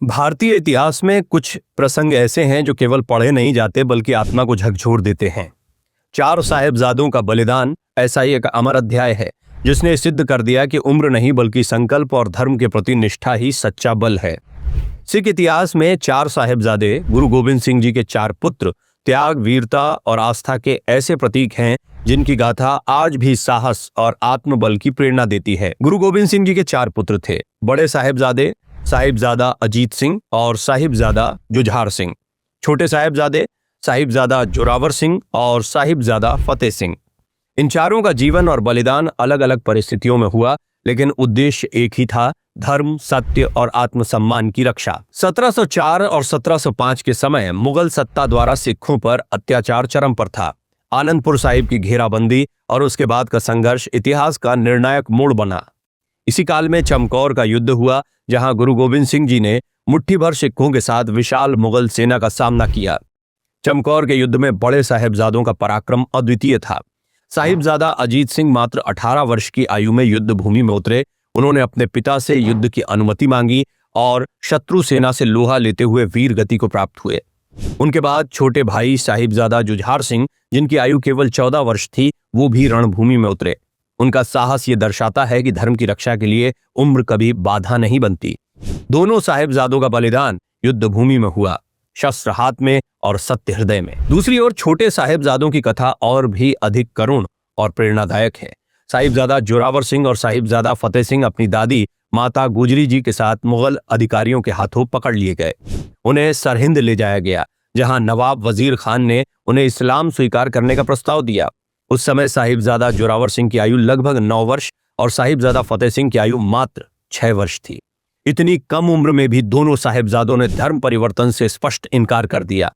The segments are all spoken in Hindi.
भारतीय इतिहास में कुछ प्रसंग ऐसे हैं जो केवल पढ़े नहीं जाते बल्कि आत्मा को झकझोर देते हैं। चार साहिबजादों का बलिदान ऐसा ही एक अमर अध्याय है जिसने सिद्ध कर दिया कि उम्र नहीं बल्कि संकल्प और धर्म के प्रति निष्ठा ही सच्चा बल है। सिख इतिहास में चार साहिबजादे गुरु गोविंद सिंह जी के चार पुत्र त्याग, वीरता और आस्था के ऐसे प्रतीक हैं जिनकी गाथा आज भी साहस और आत्मबल की प्रेरणा देती है। गुरु गोविंद सिंह जी के चार पुत्र थे। बड़े साहिबजादे साहिबजादा अजीत सिंह और साहिबजादा जुझार सिंह। छोटे साहिबजादे साहिबजादा जोरावर सिंह और साहिबजादा फतेह सिंह। इन चारों का जीवन और बलिदान अलग अलग परिस्थितियों में हुआ, लेकिन उद्देश्य एक ही था, धर्म, सत्य और आत्मसम्मान की रक्षा। 1704 और 1705 के समय मुगल सत्ता द्वारा सिखों पर अत्याचार चरम पर था। आनंदपुर साहिब की घेराबंदी और उसके बाद का संघर्ष इतिहास का निर्णायक मोड़ बना। इसी काल में चमकौर का युद्ध हुआ, जहां गुरु गोविंद सिंह जी ने मुट्ठी भर सिखों के साथ विशाल मुगल सेना का सामना किया। चमकौर के युद्ध में बड़े साहिबजादों का पराक्रम अद्वितीय था। साहिबजादा अजीत सिंह मात्र 18 वर्ष की आयु में युद्ध भूमि में उतरे। उन्होंने अपने पिता से युद्ध की अनुमति मांगी और शत्रु सेना से लोहा लेते हुए वीर गति को प्राप्त हुए। उनके बाद छोटे भाई साहिबजादा जुझार सिंह, जिनकी आयु केवल 14 वर्ष थी, वो भी रणभूमि में उतरे। उनका साहस ये दर्शाता है कि धर्म की रक्षा के लिए उम्र कभी बाधा नहीं बनती। दोनों साहिबजादों का बलिदान युद्ध भूमि में हुआ, शस्त्र हाथ में और सत्य हृदय में। दूसरी ओर छोटे साहिबजादों की कथा और भी अधिक करुण और प्रेरणादायक है। साहिबजादा जोरावर सिंह और साहिबजादा फतेह सिंह अपनी दादी माता गुजरी जी के साथ मुगल अधिकारियों के हाथों पकड़ लिए गए। उन्हें सरहिंद ले जाया गया, जहां नवाब वजीर खान ने उन्हें इस्लाम स्वीकार करने का प्रस्ताव दिया। उस समय साहिबजादा जोरावर सिंह की आयु लगभग 9 वर्ष और साहिबजादा फतेह सिंह की आयु मात्र 6 वर्ष थी। इतनी कम उम्र में भी दोनों साहिबजादों ने धर्म परिवर्तन से स्पष्ट इनकार कर दिया।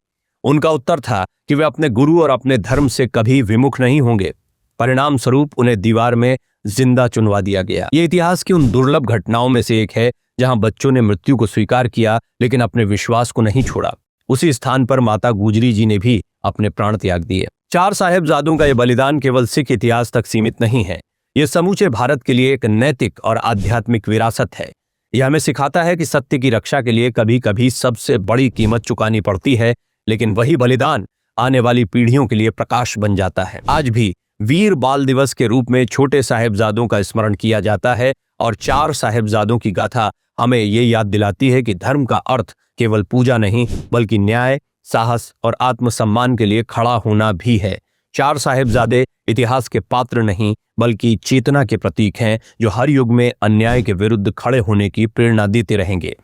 उनका उत्तर था कि वे अपने गुरु और अपने धर्म से कभी विमुख नहीं होंगे। परिणाम स्वरूप उन्हें दीवार में जिंदा चुनवा दिया गया। ये इतिहास की उन दुर्लभ घटनाओं में से एक है जहां बच्चों ने मृत्यु को स्वीकार किया लेकिन अपने विश्वास को नहीं छोड़ा। उसी स्थान पर माता गुजरी जी ने भी अपने प्राण त्याग दिए। चार साहिबजादों का यह बलिदान केवल सिख इतिहास तक सीमित नहीं है, यह समूचे भारत के लिए एक नैतिक और आध्यात्मिक विरासत है। यह हमें सिखाता है कि सत्य की रक्षा के लिए कभी कभी सबसे बड़ी कीमत चुकानी पड़ती है, लेकिन वही बलिदान आने वाली पीढ़ियों के लिए प्रकाश बन जाता है। आज भी वीर बाल दिवस के रूप में छोटे साहिबजादों का स्मरण किया जाता है और चार साहिबजादों की गाथा हमें ये याद दिलाती है कि धर्म का अर्थ केवल पूजा नहीं बल्कि न्याय, साहस और आत्मसम्मान के लिए खड़ा होना भी है। चार साहिबजादे इतिहास के पात्र नहीं बल्कि चेतना के प्रतीक हैं, जो हर युग में अन्याय के विरुद्ध खड़े होने की प्रेरणा देते रहेंगे।